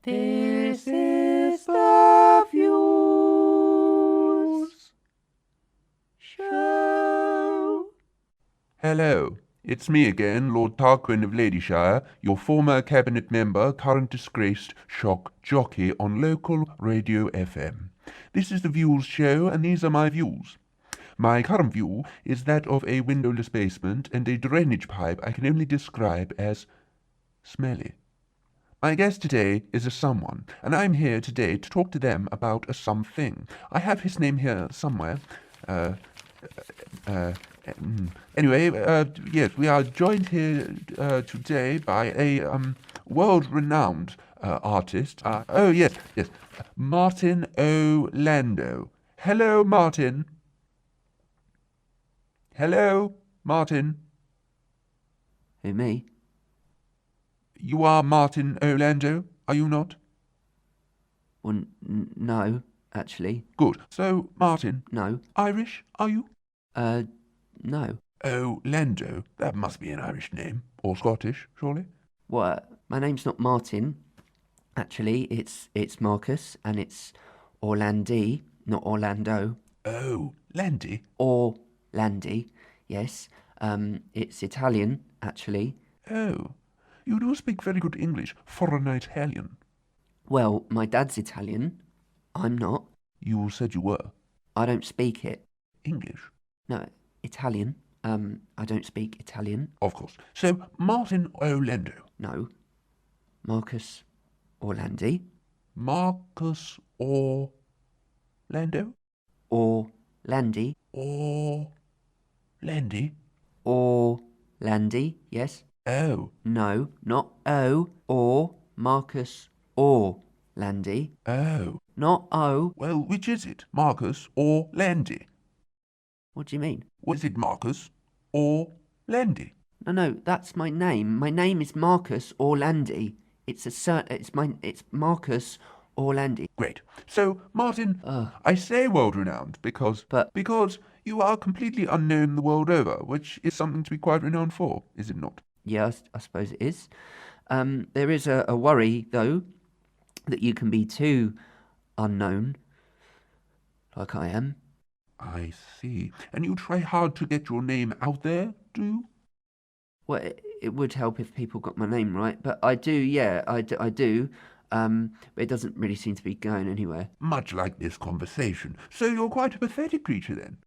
This is the Views Show. Hello, it's me again, Lord Tarquin of Ladyshire, your former cabinet member, current disgraced shock jockey on local radio FM. This is the Views Show, and these are my views. My current view is that of a windowless basement and a drainage pipe I can only describe as smelly. My guest today is a someone, and I'm here today to talk to them about a something. I have his name here somewhere. Yes, we are joined here today by a world-renowned artist. Yes, Marcus Orlandi. Hello, Martin. Hello, Martin. Who, me? You are Marcus Orlandi, are you not? Well, no, actually. Good. So, Martin. No. Irish, are you? No. Orlandi, that must be an Irish name. Or Scottish, surely? What? My name's not Martin. Actually, it's Marcus, and it's Orlandi, not Orlando. Oh, Landy? Orlandi, yes. It's Italian, actually. Oh, you do speak very good English for an Italian. Well, my dad's Italian. I'm not. You said you were. I don't speak it. English? No, Italian. I don't speak Italian. Of course. So, Marcus Orlandi. No. Marcus Orlandi. Marcus Orlandi? Orlandi. Orlandi? Orlandi, yes. Oh. No, not O. Or Marcus Orlandi. Oh. Not O. Well, which is it? Marcus or Landy? What do you mean? Was it Marcus or Landy? No, that's my name. My name is Marcus Orlandi. It's Marcus Orlandi. Great. So, Martin, I say world-renowned because you are completely unknown the world over, which is something to be quite renowned for, is it not? Yeah, I suppose it is. There is a worry, though, that you can be too unknown, like I am. I see. And you try hard to get your name out there, do you? Well, it would help if people got my name right, but I do, yeah, I do. But it doesn't really seem to be going anywhere. Much like this conversation. So you're quite a pathetic creature, then?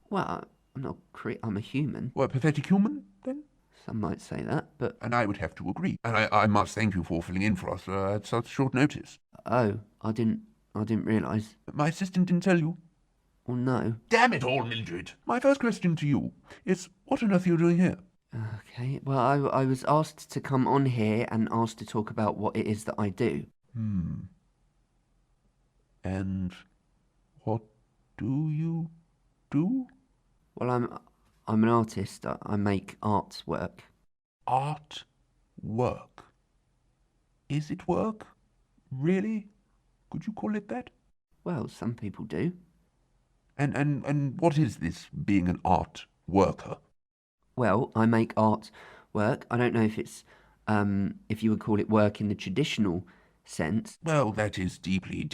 Well, I'm not I'm a human. Well, a pathetic human, then? Some might say that, but... And I would have to agree. And I must thank you for filling in for us at such short notice. Oh, I didn't realise. My assistant didn't tell you? Well, no. Damn it all, Mildred. My first question to you is, what on earth are you doing here? Okay, well, I was asked to come on here and asked to talk about what it is that I do. And what do you do? Well, I'm an artist. I make artwork. Art work? Is it work? Really? Could you call it that? Well, some people do. And what is this, being an art worker? Well, I make art work. I don't know if it's, if you would call it work in the traditional sense. Well, that is deeply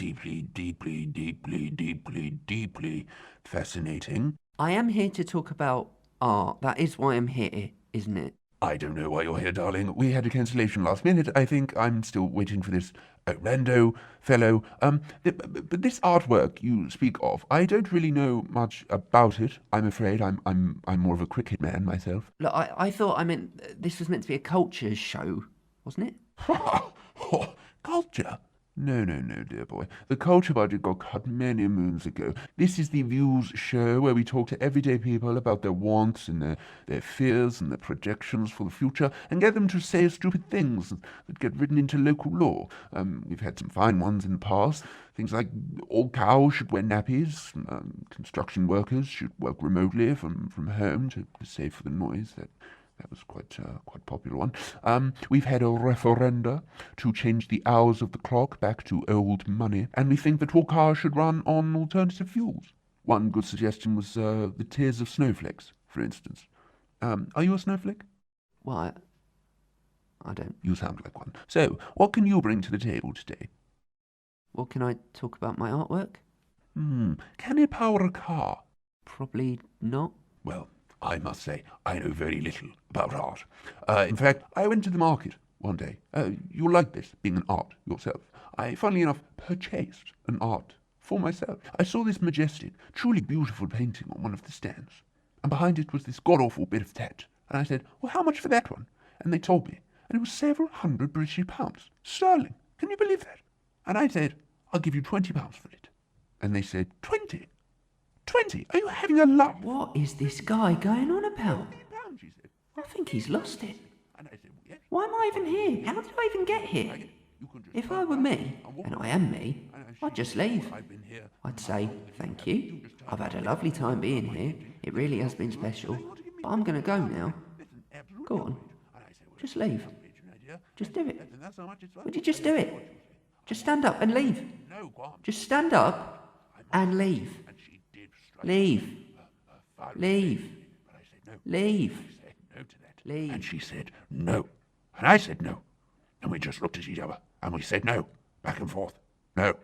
fascinating. I am here to talk about art. That is why I'm here, isn't it? I don't know why you're here, darling. We had a cancellation last minute. I think I'm still waiting for this Orlando fellow. But this artwork you speak of, I don't really know much about it. I'm afraid I'm more of a cricket man myself. Look, I thought this was meant to be a culture show, wasn't it? Culture? No, dear boy. The culture budget got cut many moons ago. This is the Views Show, where we talk to everyday people about their wants and their fears and their projections for the future, and get them to say stupid things that get written into local law. We've had some fine ones in the past. Things like all cows should wear nappies, construction workers should work remotely from home to save for the noise. That was quite popular one. We've had a referenda to change the hours of the clock back to old money, and we think that all cars should run on alternative fuels. One good suggestion was the tears of snowflakes, for instance. Are you a snowflake? Well, I don't. You sound like one. So, what can you bring to the table today? What can I talk about my artwork? Can it power a car? Probably not. Well, I must say, I know very little about art. In fact, I went to the market one day. You'll like this, being an art yourself. I, funnily enough, purchased an art for myself. I saw this majestic, truly beautiful painting on one of the stands, and behind it was this god-awful bit of tat. And I said, well, how much for that one? And they told me, and it was several hundred British pounds. Sterling. Can you believe that? And I said, I'll give you £20 for it. And they said, 20? 20? Are you having a laugh? What is this guy going on about? £20, she said. I think he's lost it. And I said, well, yes. Why am I even here? How did I even get here? If I were me, and I am me, I'd just leave. I'd say, thank you. I've had a lovely time being here. It really has been special. But I'm going to go now. Go on. Just leave. Just do it. Would you just do it? Just stand up and leave. Just stand up and leave. Leave. Leave. Leave. Leave. And she said, no. And I said, no. And we just looked at each other, and we said, no. Back and forth. No.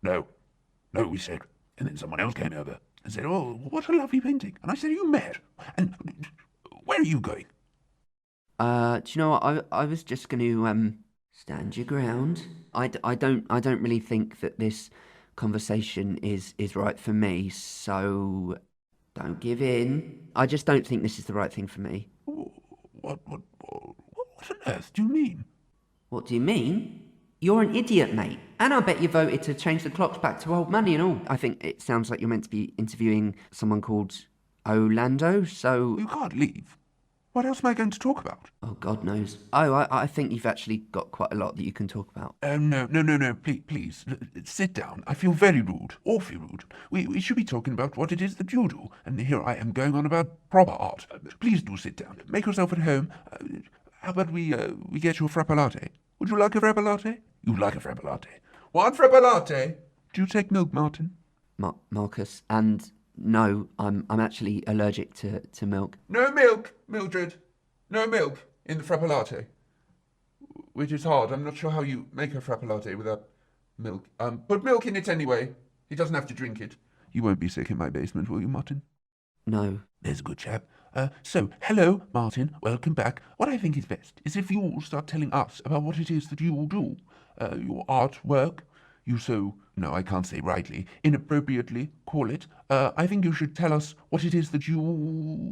No. No, we said. And then someone else came over and said, oh, what a lovely painting. And I said, are you mad? And where are you going? Do you know what? I was just going to stand your ground. I don't really think that this conversation is right for me. So don't give in. I just don't think this is the right thing for me. What on earth do you mean? What do you mean? You're an idiot, mate. And I bet you voted to change the clocks back to old money and all. I think it sounds like you're meant to be interviewing someone called Orlando, so... You can't leave. What else am I going to talk about? Oh, God knows. Oh, I think you've actually got quite a lot that you can talk about. No, please, sit down. I feel very rude, awfully rude. We should be talking about what it is that you do, and here I am going on about proper art. Please do sit down. Make yourself at home. How about we get you a frappe latte? Would you like a frappe latte? You'd like a frappe latte. One frappe latte. Do you take milk, Martin? Marcus, and no, I'm actually allergic to milk. No milk, Mildred. No milk in the frappe latte. Which is hard. I'm not sure how you make a frappe latte without milk. Put milk in it anyway. He doesn't have to drink it. You won't be sick in my basement, will you, Martin? No. There's a good chap. So, hello, Martin. Welcome back. What I think is best is if you all start telling us about what it is that you all do. Your artwork. You so, no, I can't say rightly, inappropriately call it. I think you should tell us what it is that you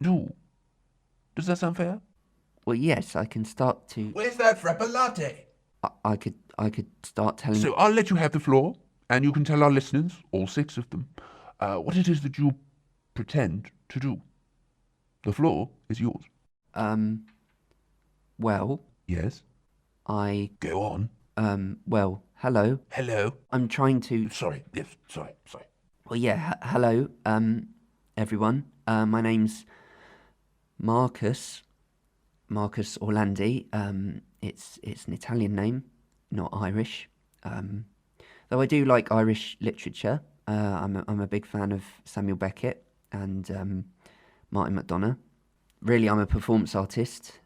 do. Does that sound fair? Well, yes, I can start to... Where's that frappe latte? I could start telling... So I'll let you have the floor, and you can tell our listeners, all 6 of them, what it is that you pretend to do. The floor is yours. Well... Yes? Go on. Well, hello. Hello. I'm trying to... Sorry. Well, yeah, hello, everyone. My name's Marcus Orlandi. It's an Italian name, not Irish. Though I do like Irish literature. I'm a big fan of Samuel Beckett and Martin McDonagh. Really, I'm a performance artist,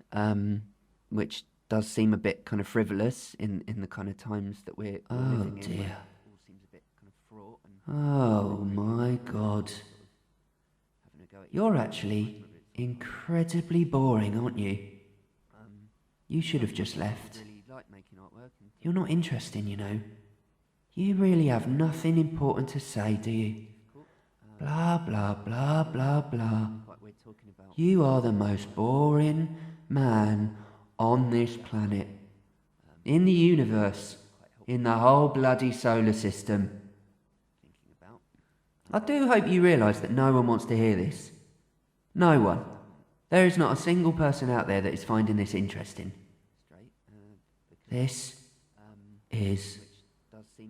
which does seem a bit kind of frivolous in the kind of times that we're living in. Oh dear. All seems a bit kind of fraught oh my God. You're actually incredibly boring, aren't you? You should have just left. You're not interesting, you know. You really have nothing important to say, do you? Blah, blah, blah, blah, blah. You are the most boring man on this planet, in the universe, in the whole bloody solar system. I do hope you realise that no one wants to hear this. No one. There is not a single person out there that is finding this interesting. This is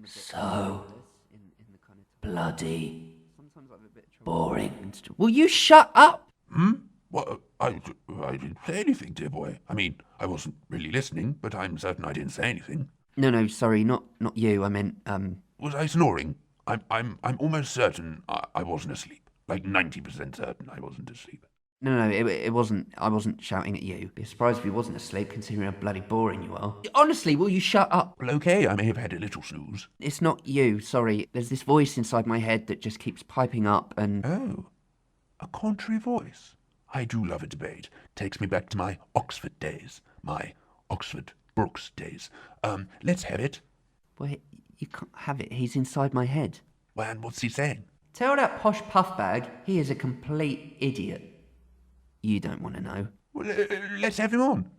so bloody boring. Will you shut up? Well, I didn't say anything, dear boy. I mean, I wasn't really listening, but I'm certain I didn't say anything. No, sorry, not you. I meant, Was I snoring? I'm almost certain I wasn't asleep. Like 90% certain I wasn't asleep. No, it wasn't. I wasn't shouting at you. Be surprised if you wasn't asleep, considering how bloody boring you are. Honestly, will you shut up? Well, okay, I may have had a little snooze. It's not you, sorry. There's this voice inside my head that just keeps piping up and... Oh, a contrary voice. I do love a debate. Takes me back to my Oxford days. My Oxford Brooks days. Let's have it. Well, you can't have it. He's inside my head. Well, and what's he saying? Tell that posh puffbag he is a complete idiot. You don't want to know. Well, let's have him on.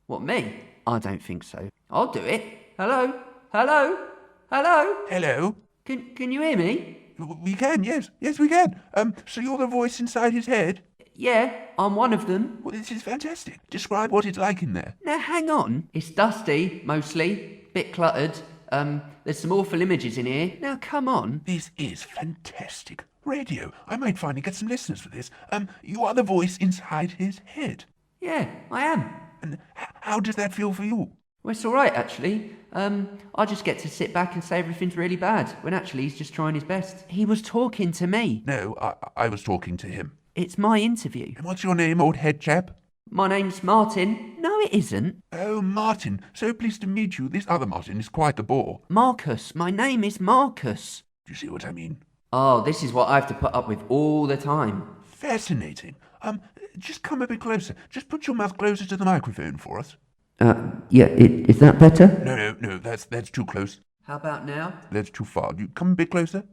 What, me? I don't think so. I'll do it. Hello? Hello? Hello? Hello? Can you hear me? We can, yes. Yes, we can. So you're the voice inside his head? Yeah, I'm one of them. Well, this is fantastic. Describe what it's like in there. Now, hang on. It's dusty, mostly. Bit cluttered. There's some awful images in here. Now, come on. This is fantastic. Radio. I might finally get some listeners for this. You are the voice inside his head. Yeah, I am. And how does that feel for you? Well, it's all right, actually. I just get to sit back and say everything's really bad, when actually he's just trying his best. He was talking to me. No, I was talking to him. It's my interview. And what's your name, old head chap? My name's Martin. No, it isn't. Oh, Martin. So pleased to meet you. This other Martin is quite the bore. Marcus. My name is Marcus. Do you see what I mean? Oh, this is what I have to put up with all the time. Fascinating. Just come a bit closer. Just put your mouth closer to the microphone for us. Yeah, is that better? No, that's too close. How about now? That's too far. You come a bit closer,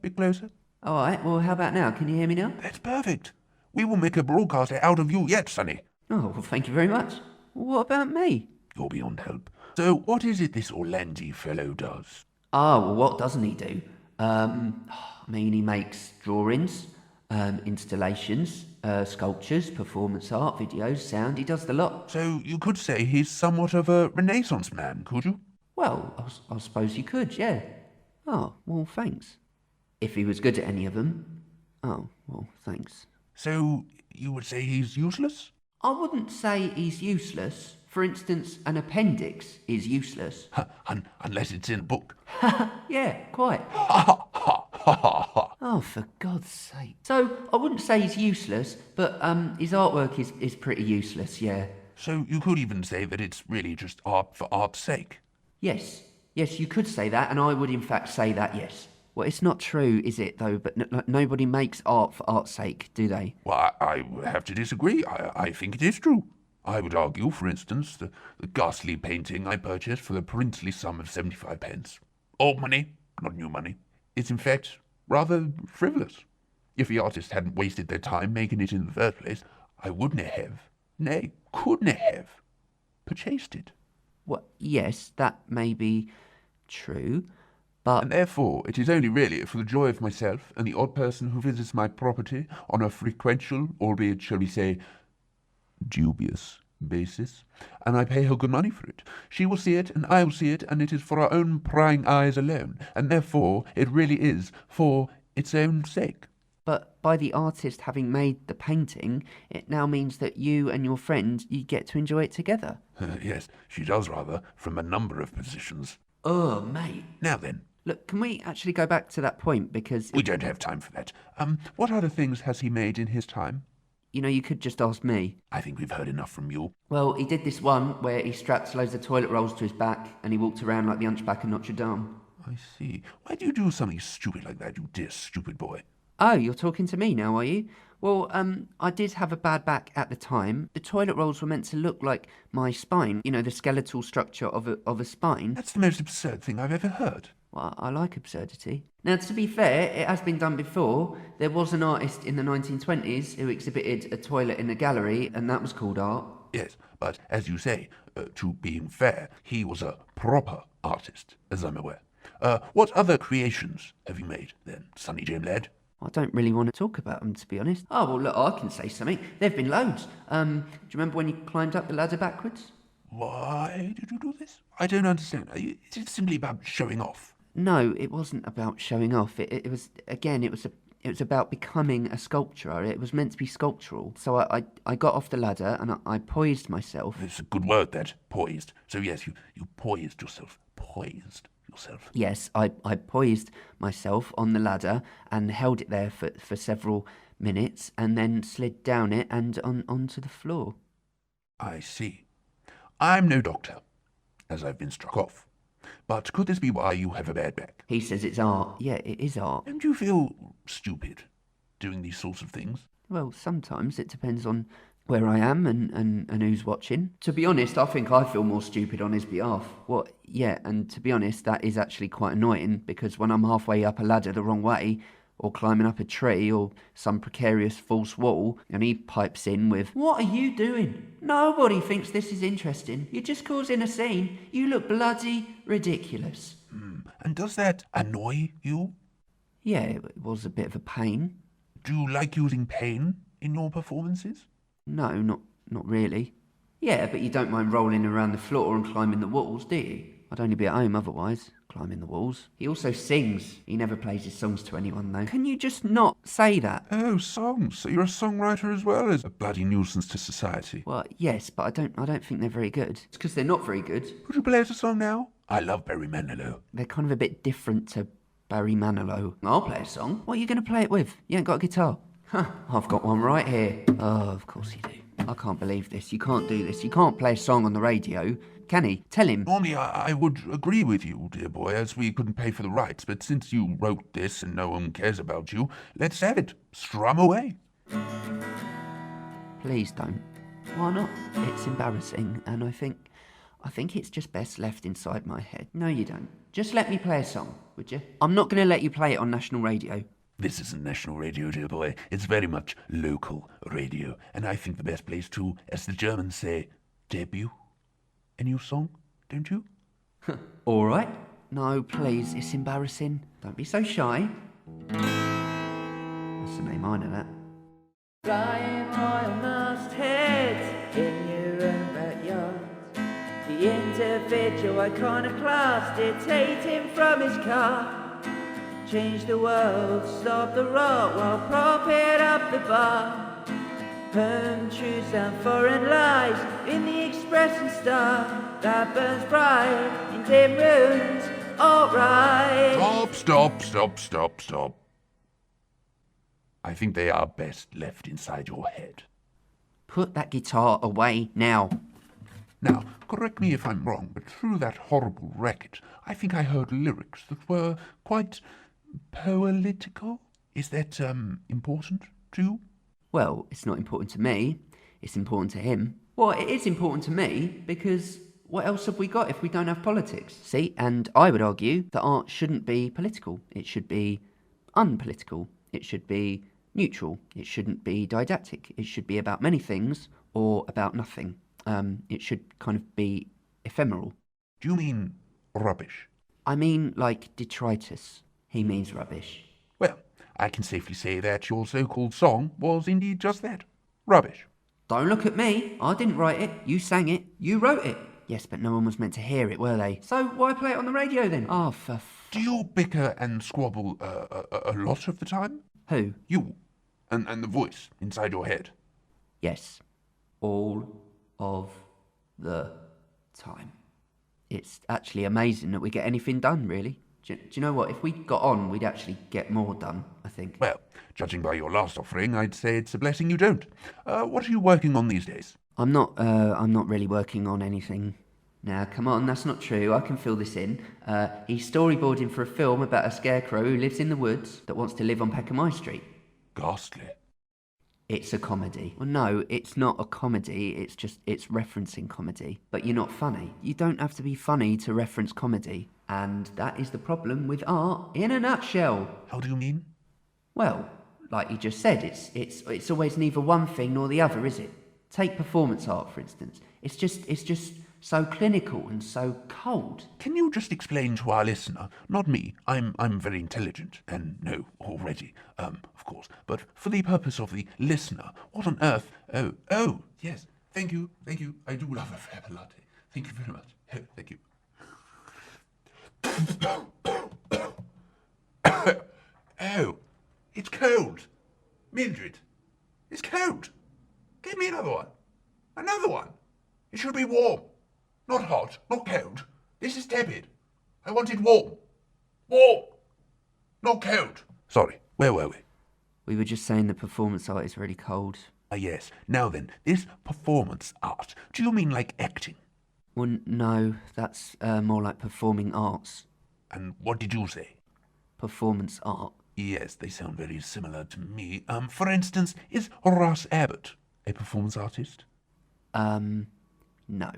All right, well, how about now? Can you hear me now? That's perfect. We will make a broadcaster out of you yet, Sonny. Oh, well, thank you very much. What about me? You're beyond help. So, what is it this Orlandi fellow does? Oh, well, what doesn't he do? He makes drawings, installations, sculptures, performance art, videos, sound. He does the lot. So, you could say he's somewhat of a Renaissance man, could you? Well, I suppose you could, yeah. Oh, well, thanks. If he was good at any of them. Oh, well, thanks. So, you would say he's useless? I wouldn't say he's useless. For instance, an appendix is useless. Unless it's in a book. Yeah, quite. Oh, for God's sake. So, I wouldn't say he's useless, but his artwork is pretty useless, yeah. So, you could even say that it's really just art for art's sake. Yes, you could say that, and I would in fact say that, yes. Well, it's not true, is it, though? But nobody makes art for art's sake, do they? Well, I have to disagree. I think it is true. I would argue, for instance, the ghastly painting I purchased for the princely sum of 75 pence. Old money, not new money. It's in fact rather frivolous. If the artist hadn't wasted their time making it in the first place, I wouldn't have, nay, couldn't have, purchased it. Well, yes, that may be true. But... And therefore, it is only really for the joy of myself and the odd person who visits my property on a frequential, albeit, shall we say, dubious basis, and I pay her good money for it. She will see it, and I will see it, and it is for our own prying eyes alone, and therefore it really is for its own sake. But by the artist having made the painting, it now means that you and your friend, you get to enjoy it together. Yes, she does rather, from a number of positions. Oh, mate. Now then. Look, can we actually go back to that point, because... We don't have time for that. What other things has he made in his time? You know, you could just ask me. I think we've heard enough from you. Well, he did this one where he strapped loads of toilet rolls to his back and he walked around like the hunchback of Notre Dame. I see. Why do you do something stupid like that, you dear stupid boy? Oh, you're talking to me now, are you? Well, I did have a bad back at the time. The toilet rolls were meant to look like my spine, you know, the skeletal structure of a spine. That's the most absurd thing I've ever heard. Well, I like absurdity. Now, to be fair, it has been done before. There was an artist in the 1920s who exhibited a toilet in a gallery, and that was called art. Yes, but as you say, to being fair, he was a proper artist, as I'm aware. What other creations have you made, then, Sonny Jim lad? I don't really want to talk about them, to be honest. Oh, well, look, I can say something. There have been loads. Do you remember when you climbed up the ladder backwards? Why did you do this? I don't understand. Is it simply about showing off? No, it wasn't about showing off. It was about becoming a sculptor. It was meant to be sculptural. So I got off the ladder and I poised myself. It's a good word, that, poised. So yes, you poised yourself. Poised yourself. Yes, I poised myself on the ladder and held it there for several minutes and then slid down it and onto the floor. I see. I'm no doctor, as I've been struck off. But could this be why you have a bad back? He says it's art. Yeah, it is art. Don't you feel stupid doing these sorts of things? Well, sometimes it depends on where I am and who's watching. To be honest, I think I feel more stupid on his behalf. Yeah, and to be honest, that is actually quite annoying, because when I'm halfway up a ladder the wrong way, or climbing up a tree, or some precarious false wall, and he pipes in with, "What are you doing? Nobody thinks this is interesting. You're just causing a scene. You look bloody ridiculous." And does that annoy you? Yeah, it was a bit of a pain. Do you like using pain in your performances? No, not really. Yeah, but you don't mind rolling around the floor and climbing the walls, do you? I'd only be at home otherwise, climbing the walls. He also sings. He never plays his songs to anyone, though. Can you just not say that? Oh, songs. So you're a songwriter as well as a bloody nuisance to society. Well, yes, but I don't think they're very good. It's because they're not very good. Could you play us a song now? I love Barry Manilow. They're kind of a bit different to Barry Manilow. I'll play a song. What are you going to play it with? You ain't got a guitar? Huh, I've got one right here. Oh, of course you do. I can't believe this. You can't do this. You can't play a song on the radio. Can he? Tell him. Normally I would agree with you, dear boy, as we couldn't pay for the rights, but since you wrote this and no one cares about you, let's have it. Strum away. Please don't. Why not? It's embarrassing, and I think it's just best left inside my head. No, you don't. Just let me play a song, would you? I'm not going to let you play it on national radio. This isn't national radio, dear boy. It's very much local radio, and I think the best place to, as the Germans say, debut a new song, don't you? All right. No, please, it's embarrassing. Don't be so shy. That's the name, I know that. Flying royal mastheads in your own backyard. The individual iconoclast dictating from his car. Change the world, stop the rot while propping up the bar. Home truths and foreign lies in the Express and Star that burns bright in dim rooms. Alright. Stop. I think they are best left inside your head. Put that guitar away now. Now, correct me if I'm wrong, but through that horrible racket, I think I heard lyrics that were quite political. Is that important to you? Well, it's not important to me. It's important to him. Well, it is important to me because what else have we got if we don't have politics? See, and I would argue that art shouldn't be political. It should be unpolitical. It should be neutral. It shouldn't be didactic. It should be about many things or about nothing. It should kind of be ephemeral. Do you mean rubbish? I mean like detritus. He means rubbish. Well, I can safely say that your so-called song was indeed just that. Rubbish. Don't look at me. I didn't write it. You sang it. You wrote it. Yes, but no one was meant to hear it, were they? So why play it on the radio then? Oh, Do you bicker and squabble a lot of the time? Who? You. And the voice inside your head. Yes. All of the time. It's actually amazing that we get anything done, really. Do you know what? If we got on, we'd actually get more done, I think. Well, judging by your last offering, I'd say it's a blessing you don't. What are you working on these days? I'm not really working on anything. Now, come on, that's not true. I can fill this in. He's storyboarding for a film about a scarecrow who lives in the woods that wants to live on Peckham High Street. Ghastly. It's a comedy. Well, no, it's not a comedy. It's referencing comedy. But you're not funny. You don't have to be funny to reference comedy. And that is the problem with art in a nutshell. How do you mean? Well, like you just said, it's always neither one thing nor the other, is it? Take performance art, for instance. It's just so clinical and so cold. Can you just explain to our listener, not me, I'm very intelligent, and know already, of course, but for the purpose of the listener, what on earth, oh, yes, thank you, I do love a fair latte. Thank you very much, thank you. Oh, it's cold. Mildred, it's cold. Give me another one. Another one. It should be warm. Not hot, not cold. This is tepid. I want it warm. Warm. Not cold. Sorry, where were we? We were just saying the performance art is really cold. Ah, yes. Now then, this performance art, do you mean like acting? Well, no, that's more like performing arts. And what did you say? Performance art. Yes, they sound very similar to me. For instance, is Ross Abbott a performance artist? No.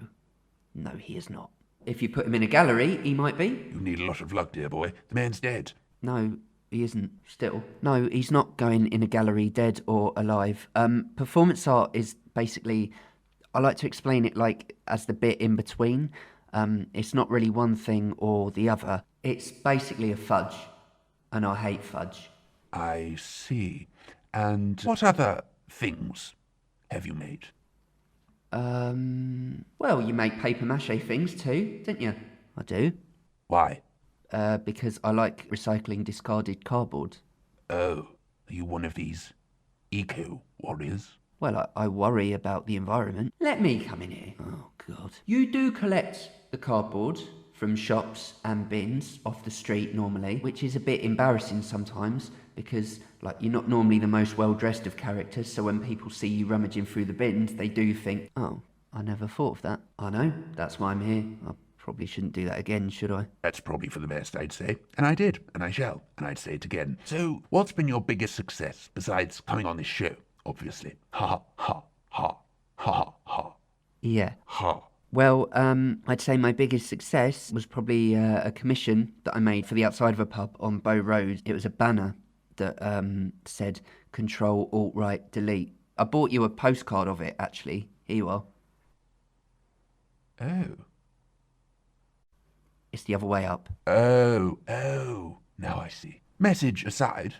No, he is not. If you put him in a gallery, he might be. You need a lot of luck, dear boy. The man's dead. No, he isn't still. No, he's not going in a gallery, dead or alive. Performance art is basically, I like to explain it like as the bit in between. It's not really one thing or the other. It's basically a fudge, and I hate fudge. I see. And what other things have you made? Well, you make paper mache things too, don't you? I do. Why? Because I like recycling discarded cardboard. Oh, are you one of these eco-warriors? Well, I worry about the environment. Let me come in here. Oh, God. You do collect the cardboard from shops and bins off the street normally, which is a bit embarrassing sometimes because, like, you're not normally the most well-dressed of characters, so when people see you rummaging through the bins, they do think, oh, I never thought of that. I know, that's why I'm here. I probably shouldn't do that again, should I? That's probably for the best, I'd say. And I did, and I shall, and I'd say it again. So, what's been your biggest success, besides coming on this show, obviously? Ha, ha, ha, ha, ha, Yeah. ha. Well, I'd say my biggest success was probably a commission that I made for the outside of a pub on Bow Road. It was a banner that said Control, Alt, Right, Delete. I bought you a postcard of it, actually. Here you are. Oh. It's the other way up. Oh. Now I see. Message aside,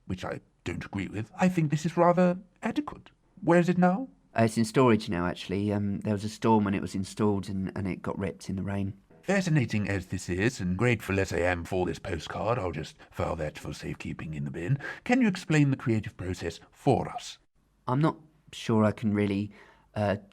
which I don't agree with, I think this is rather adequate. Where is it now? It's in storage now, actually. There was a storm when it was installed and it got ripped in the rain. Fascinating as this is, and grateful as I am for this postcard, I'll just file that for safekeeping in the bin. Can you explain the creative process for us? I'm not sure I can really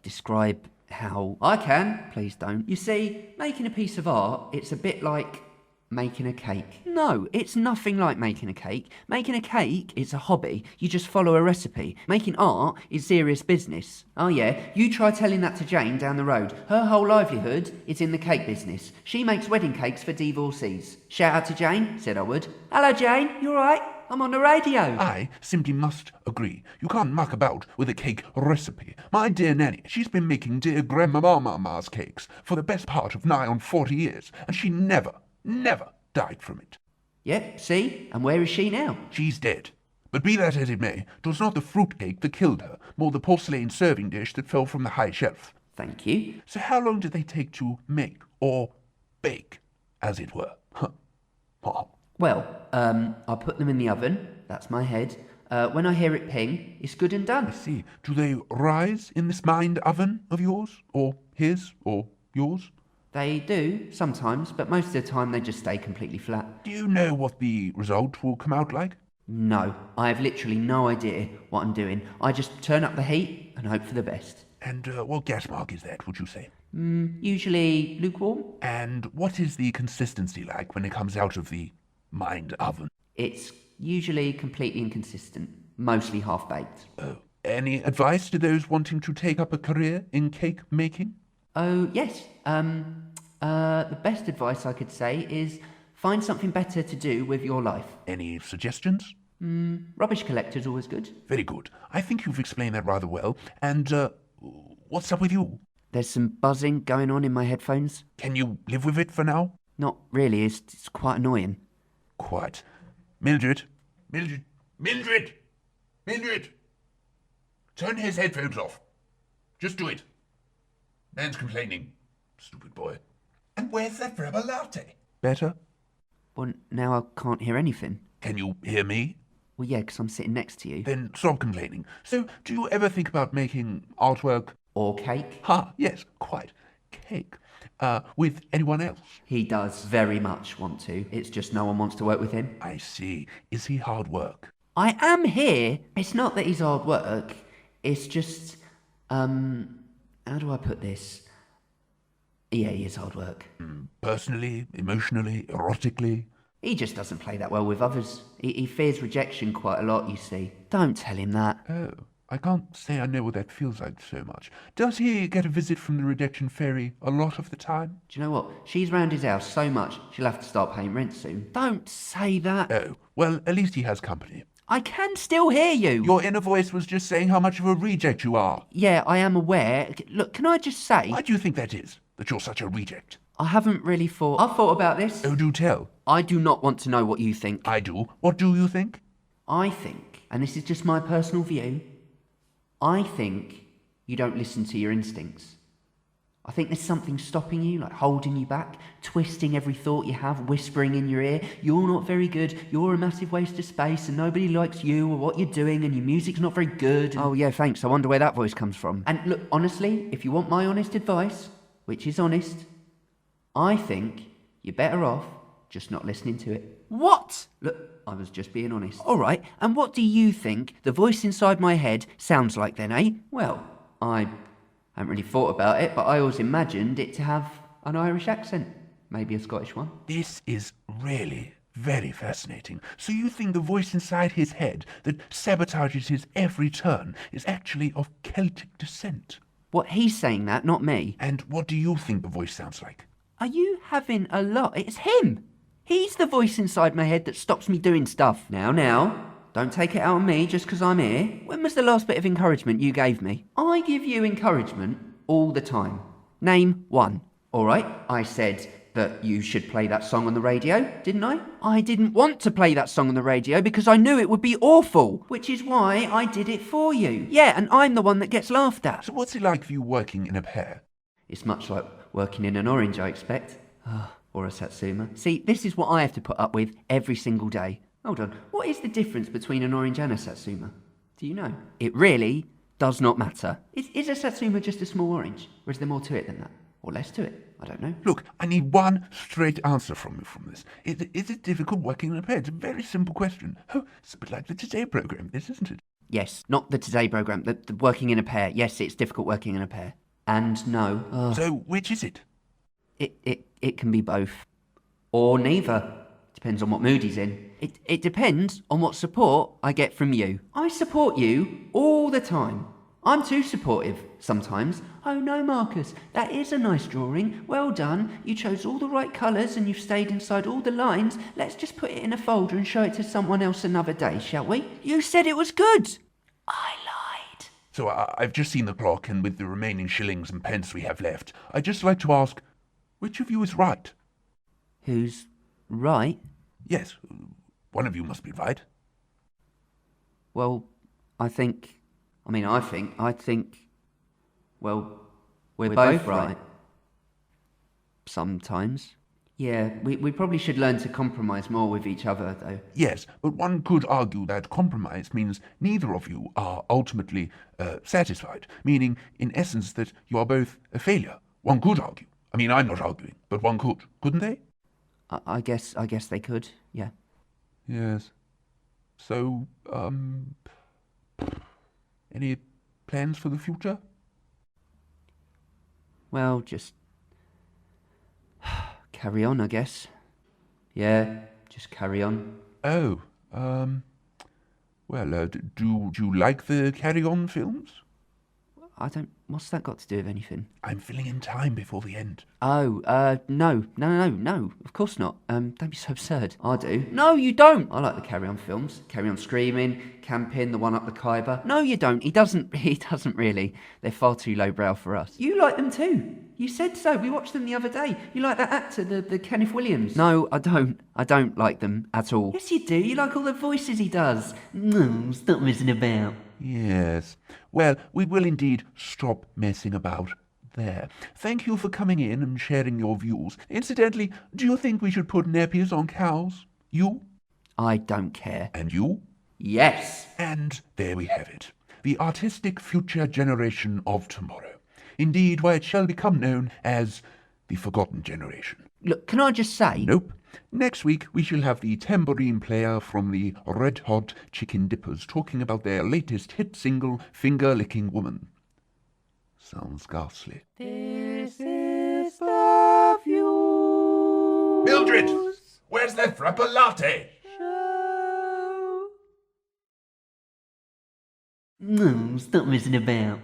describe how... I can. Please don't. You see, making a piece of art, it's a bit like making a cake. No, it's nothing like making a cake. Making a cake is a hobby. You just follow a recipe. Making art is serious business. Oh yeah, you try telling that to Jane down the road. Her whole livelihood is in the cake business. She makes wedding cakes for divorcees. Shout out to Jane, said I would. Hello Jane, you alright? I'm on the radio. I simply must agree. You can't muck about with a cake recipe. My dear Nanny, she's been making dear Grandmama's cakes for the best part of nigh on 40 years, and she never died from it. Yep, see? And where is she now? She's dead. But be that as it may, 'twas not the fruitcake that killed her, more the porcelain serving dish that fell from the high shelf. Thank you. So how long did they take to make, or bake, as it were? Well, I put them in the oven. That's my head. When I hear it ping, it's good and I done. see. Do they rise in this mind oven of yours, or his, or yours? They do, sometimes, but most of the time they just stay completely flat. Do you know what the result will come out like? No, I have literally no idea what I'm doing. I just turn up the heat and hope for the best. And what gas mark is that, would you say? Usually lukewarm. And what is the consistency like when it comes out of the mind oven? It's usually completely inconsistent, mostly half-baked. Oh. Any advice to those wanting to take up a career in cake making? Oh, yes. The best advice I could say is find something better to do with your life. Any suggestions? Rubbish collector's always good. Very good. I think you've explained that rather well. And, what's up with you? There's some buzzing going on in my headphones. Can you live with it for now? Not really, it's quite annoying. Quite. Mildred! Turn his headphones off. Just do it. Man's complaining. Stupid boy. And where's that rubber latte? Better? Well, now I can't hear anything. Can you hear me? Well, yeah, 'cause I'm sitting next to you. Then stop complaining. So, do you ever think about making artwork? Or cake. Ha, yes, quite. Cake. With anyone else? He does very much want to. It's just no one wants to work with him. I see. Is he hard work? I am here. It's not that he's hard work. It's just, how do I put this? Yeah, he is hard work. Personally, emotionally, erotically? He just doesn't play that well with others. He fears rejection quite a lot, you see. Don't tell him that. Oh, I can't say I know what that feels like so much. Does he get a visit from the rejection fairy a lot of the time? Do you know what? She's round his house so much, she'll have to start paying rent soon. Don't say that. Oh, well, at least he has company. I can still hear you. Your inner voice was just saying how much of a reject you are. Yeah, I am aware. Look, can I just say... Why do you think that is, that you're such a reject? I haven't really thought... I've thought about this. Oh, do tell. I do not want to know what you think. I do. What do you think? I think, and this is just my personal view, I think you don't listen to your instincts. I think there's something stopping you, like holding you back, twisting every thought you have, whispering in your ear, you're not very good, you're a massive waste of space and nobody likes you or what you're doing and your music's not very good. Oh yeah, thanks, I wonder where that voice comes from. And look, honestly, if you want my honest advice, which is honest, I think you're better off just not listening to it. What? Look, I was just being honest. Alright, and what do you think the voice inside my head sounds like then, eh? Well, I haven't really thought about it, but I always imagined it to have an Irish accent. Maybe a Scottish one. This is really very fascinating. So you think the voice inside his head that sabotages his every turn is actually of Celtic descent? What, he's saying that, not me. And what do you think the voice sounds like? Are you having a lot? It's him! He's the voice inside my head that stops me doing stuff. Now, don't take it out on me just because I'm here. When was the last bit of encouragement you gave me? I give you encouragement all the time. Name one. Alright, I said that you should play that song on the radio, didn't I? I didn't want to play that song on the radio because I knew it would be awful, which is why I did it for you. Yeah, and I'm the one that gets laughed at. So what's it like for you working in a pair? It's much like working in an orange, I expect. Or a satsuma. See, this is what I have to put up with every single day. Hold on, what is the difference between an orange and a satsuma? Do you know? It really does not matter. Is a satsuma just a small orange? Or is there more to it than that? Or less to it? I don't know. Look, I need one straight answer from you from this. Is it difficult working in a pair? It's a very simple question. Oh, it's a bit like the Today programme, this, isn't it? Yes, not the Today programme, the working in a pair. Yes, it's difficult working in a pair. And no. So, which is it? It can be both. Or neither. Depends on what mood he's in. It depends on what support I get from you. I support you all the time. I'm too supportive sometimes. Oh no, Marcus, that is a nice drawing. Well done. You chose all the right colours and you've stayed inside all the lines. Let's just put it in a folder and show it to someone else another day, shall we? You said it was good. I lied. So I've just seen the clock, and with the remaining shillings and pence we have left, I'd just like to ask, which of you is right? Who's right? Yes, one of you must be right. Well, I think, well, we're both right. Sometimes. Yeah, we probably should learn to compromise more with each other, though. Yes, but one could argue that compromise means neither of you are ultimately satisfied, meaning, in essence, that you are both a failure. One could argue. I mean, I'm not arguing, but one could, couldn't they? I guess they could, yeah. Yes. So, any plans for the future? Well, just carry on, I guess. Yeah, just carry on. Oh, well, do you like the Carry On films? What's that got to do with anything? I'm filling in time before the end. Oh, no, of course not. Don't be so absurd. I do. No, you don't. I like the Carry On films. Carry On Screaming, Camping, the one up the Khyber. No, you don't. He doesn't really. They're far too lowbrow for us. You like them too. You said so. We watched them the other day. You like that actor, the Kenneth Williams. No, I don't. I don't like them at all. Yes, you do. You like all the voices he does. No, stop messing about. Yes. Well, we will indeed stop messing about there. Thank you for coming in and sharing your views. Incidentally, do you think we should put nappies on cows? You? I don't care. And you? Yes. And there we have it. The artistic future generation of tomorrow. Indeed, why it shall become known as the Forgotten Generation. Look, can I just say... Nope. Next week, we shall have the tambourine player from the Red Hot Chicken Dippers talking about their latest hit single, Finger Licking Woman. Sounds ghastly. This is the view. Mildred! Where's the frappa latte? No, stop messing about.